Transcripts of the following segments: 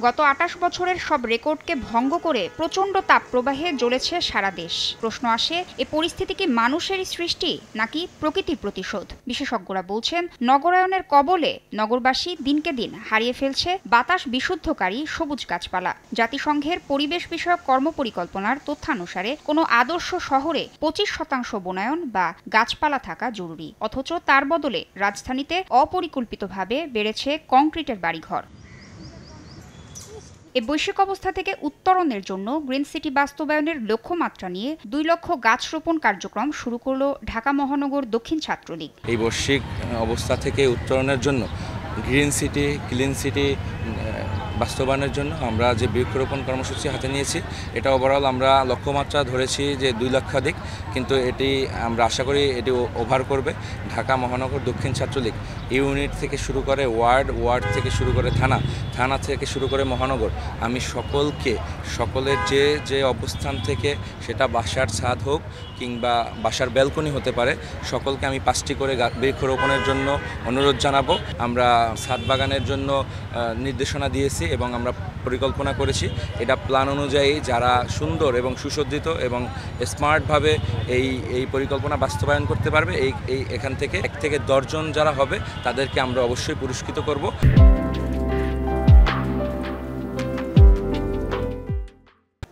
গত ২৮ বছরের সব রেকর্ডকে ভঙ্গ করে প্রচণ্ড তাপপ্রবাহে জ্বলেছে সারা দেশ। প্রশ্ন আসে, এ পরিস্থিতি কি মানুষেরই সৃষ্টি নাকি প্রকৃতির প্রতিশোধ? বিশেষজ্ঞরা বলছেন, নগরায়নের কবলে নগরবাসী দিনকে দিন হারিয়ে ফেলছে বাতাস বিশুদ্ধকারী সবুজ গাছপালা। জাতিসংঘের পরিবেশ বিষয়ক কর্মপরিকল্পনার তথ্যানুসারে কোনো আদর্শ শহরে ২৫% বনায়ন বা গাছপালা থাকা জরুরি, অথচ তার বদলে রাজধানীতে অপরিকল্পিতভাবে বেড়েছে কংক্রিটের বাড়িঘর। এই বৈশ্বিক অবস্থা থেকে উত্তরণের জন্য গ্রিন সিটি বাস্তবায়নের লক্ষ্যমাত্রা নিয়ে ২ লক্ষ গাছ রোপণ কার্যক্রম শুরু করল ঢাকা মহানগর দক্ষিণ ছাত্রলীগ। এই বৈশ্বিক অবস্থা থেকে উত্তরণের জন্য গ্রিন সিটি ক্লিন সিটি বাস্তবায়নের জন্য আমরা যে বৃক্ষরোপণ কর্মসূচি হাতে নিয়েছি, এটা ওভারঅল আমরা লক্ষ্যমাত্রা ধরেছি যে ২ লক্ষাধিক, কিন্তু এটি আমরা আশা করি এটি ওভার করবে। ঢাকা মহানগর দক্ষিণ ছাত্রলীগ ইউনিট থেকে শুরু করে ওয়ার্ড থেকে শুরু করে থানা থেকে শুরু করে মহানগর, আমি সকলের যে অবস্থান থেকে, সেটা বাসার ছাদ হোক কিংবা বাসার ব্যালকনি হতে পারে, সকলকে আমি 5টি করে বৃক্ষরোপণের জন্য অনুরোধ জানাবো। আমরা ছাদ বাগানের জন্য নির্দেশনা দিয়েছি এবং আমরা পরিকল্পনা করেছি। এটা প্ল্যান অনুযায়ী যারা সুন্দর এবং সুসজ্জিত এবং স্মার্টভাবে এই পরিকল্পনা বাস্তবায়ন করতে পারবে, এখান থেকে 1 থেকে 10 জন যারা হবে তাদেরকে আমরা অবশ্যই পুরস্কৃত করব।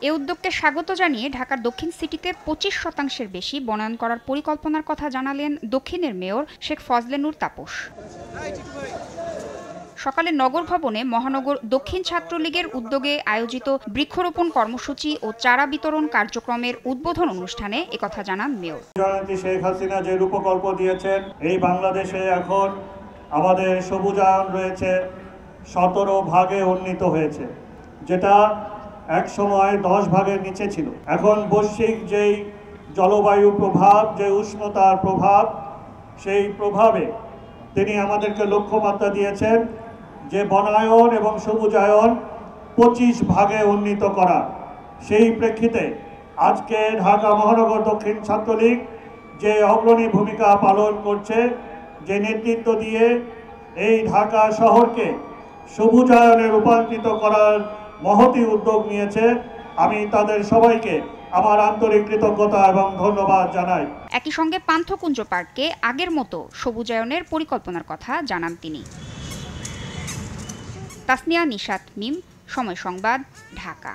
এ উদ্যোগকে স্বাগত জানিয়ে ঢাকার দক্ষিণ সিটিতে 25% বেশি বনায়ন করার পরিকল্পনার কথা জানালেন দক্ষিণের মেয়র শেখ ফজলে নূর তাপস। সকালে নগর ভবনে মহানগর দক্ষিণ ছাত্রলীগের উদ্যোগে আয়োজিত বৃক্ষরোপণ কর্মসূচি ও চারা বিতরণ কার্যক্রমের উদ্বোধন অনুষ্ঠানে একথা জানান মেয়র। শেখ হাসিনা যে রূপকল্প দিয়েছেন, এই বাংলাদেশে এখন আমাদের সবুজায়ন রয়েছে 17 ভাগে উন্নীত হয়েছে, যেটা এক সময় 10 ভাগের নিচে ছিল। এখন বৈশ্বিক যেই জলবায়ু প্রভাব, যে উষ্ণতার প্রভাব, সেই প্রভাবে তিনি আমাদেরকে লক্ষ্যমাত্রা দিয়েছেন যে বনায়ন এবং সবুজায়ন 25 ভাগে উন্নীত করা। সেই প্রেক্ষিতে আজকে ঢাকা মহানগর দক্ষিণ ছাত্রলীগ যে অগ্রণী ভূমিকা পালন করছে, যে নেতৃত্ব দিয়ে এই ঢাকা শহরকে সবুজায়নে রূপান্তরিত করার মহতী উদ্যোগ নিয়েছে, আমি তাদের সবাইকে আমার আন্তরিক কৃতজ্ঞতা এবং ধন্যবাদ জানাই। একই সঙ্গে পান্থকুঞ্জ পার্ককে আগের মতো সবুজায়নের পরিকল্পনার কথা জানান তিনি। তাসনিয়া নিশাত মিম, সময় সংবাদ, ঢাকা।